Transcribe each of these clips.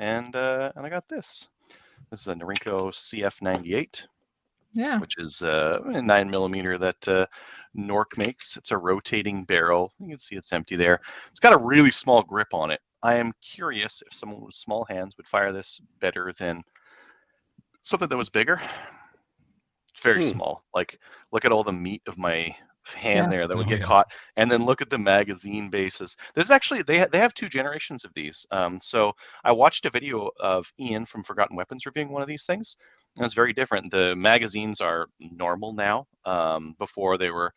and I got this. This is a Norinco CF98. Yeah. Which is a 9mm that Nork makes. It's a rotating barrel. You can see it's empty there. It's got a really small grip on it. I am curious if someone with small hands would fire this better than something that was bigger. It's very small. Like, look at all the meat of my hand there that would get caught, and then look at the magazine bases. There's actually they have 2 generations of these. So I watched a video of Ian from Forgotten Weapons reviewing one of these things, and it's very different. The magazines are normal now. Before they were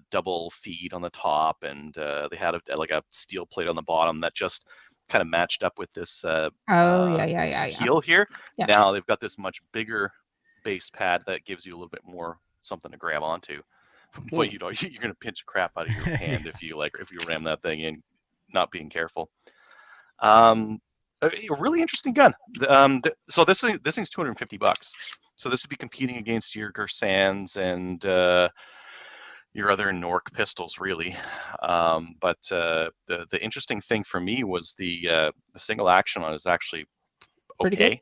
double feed on the top, and they had like a steel plate on the bottom that just kind of matched up with this heel here. Yeah. Now they've got this much bigger base pad that gives you a little bit more something to grab onto. But you know, you're gonna pinch crap out of your hand if you ram that thing in, not being careful. A really interesting gun. So this thing's $250. So this would be competing against your Gersans and your other Nork pistols, really. But the interesting thing for me was the single action on it is actually okay.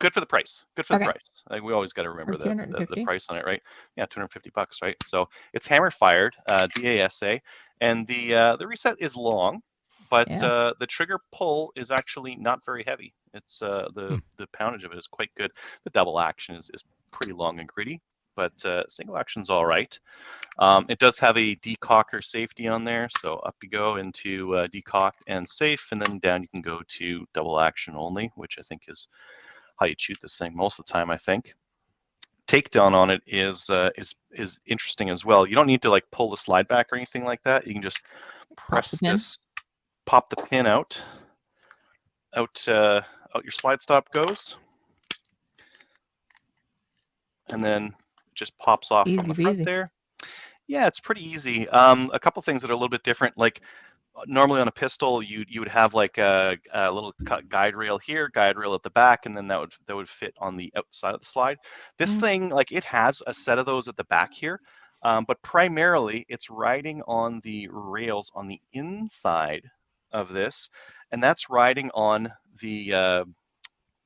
Good for the price. Good for the price. Like, we always got to remember the price on it, right? Yeah, $250, right? So it's hammer fired, DASA, and the reset is long, but the trigger pull is actually not very heavy. It's the poundage of it is quite good. The double action is pretty long and gritty, but single action's all right. It does have a decocker safety on there, so up you go into decock and safe, and then down you can go to double action only, which I think is how you shoot this thing most of the time, I think. Takedown on it is interesting as well. You don't need to like pull the slide back or anything like that. You can just press this, pop the pin out your slide stop goes, and then it just pops off from the front there. Yeah, it's pretty easy. A couple things that are a little bit different, like normally on a pistol, you would have like a little guide rail here, guide rail at the back, and then that would fit on the outside of the slide. This thing, like, it has a set of those at the back here, but primarily it's riding on the rails on the inside of this, and that's riding on the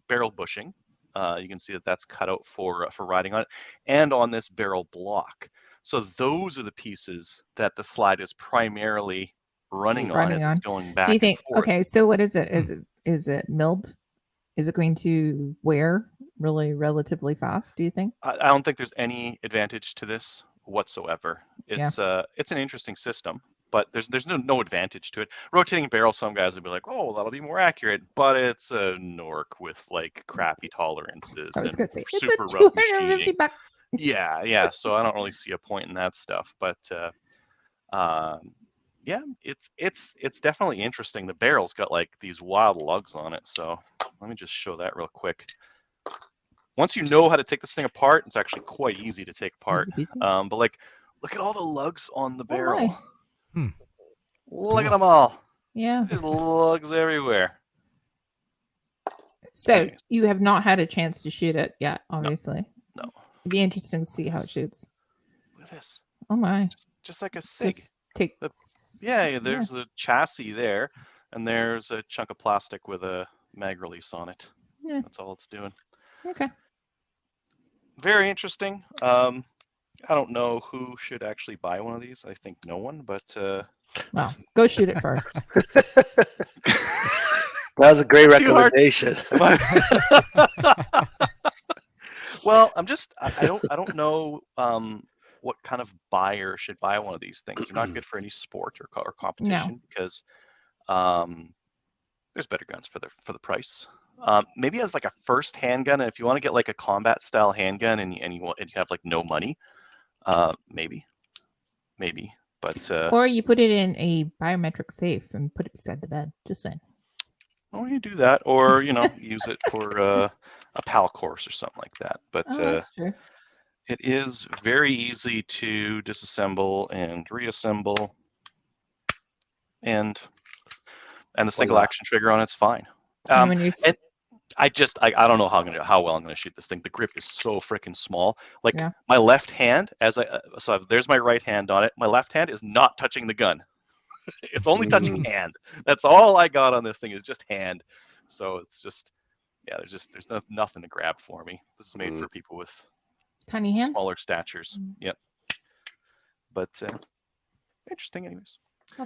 barrel bushing. You can see that that's cut out for riding on it, and on this barrel block. So those are the pieces that the slide is primarily running on as it's going back. Do you think? And forth. Okay, so what is it? Is it milled? Is it going to wear relatively fast? Do you think? I don't think there's any advantage to this whatsoever. It's an interesting system, but there's no advantage to it. Rotating barrel, some guys would be like, oh, that'll be more accurate, but it's a Nork with like crappy tolerances and super rough machining. Yeah. So I don't really see a point in that stuff, but yeah, it's definitely interesting. The barrel's got like these wild lugs on it, so let me just show that real quick. Once you know how to take this thing apart, it's actually quite easy to take apart. But like, look at all the lugs on the barrel. Look at them all. Yeah, there's lugs everywhere. So anyways, you have not had a chance to shoot it yet, obviously. No. It'd be interesting to see how it shoots. Look at this. Oh my! Just like a SIG. There's the chassis there, and there's a chunk of plastic with a mag release on it. Yeah. That's all it's doing. Okay. Very interesting. I don't know who should actually buy one of these. I think no one, but well, go shoot it first. That was a great recommendation. Well, I don't know what kind of buyer should buy one of these things. They're not good for any sport or competition because there's better guns for the price. Maybe as like a first handgun, and if you want to get like a combat style handgun and you have like no money, maybe, but or you put it in a biometric safe and put it beside the bed. Just saying. Well, you do that, or use it for a PAL course or something like that. But that's true. It is very easy to disassemble and reassemble, and the single action trigger on it's fine. And I don't know how well I'm gonna shoot this thing. The grip is so freaking small. Like my left hand, so there's my right hand on it. My left hand is not touching the gun. It's only touching hand. That's all I got on this thing is just hand. So it's just, yeah, there's nothing to grab for me. This is made for people with Tiny hands. smaller statures. Yep. But interesting anyways.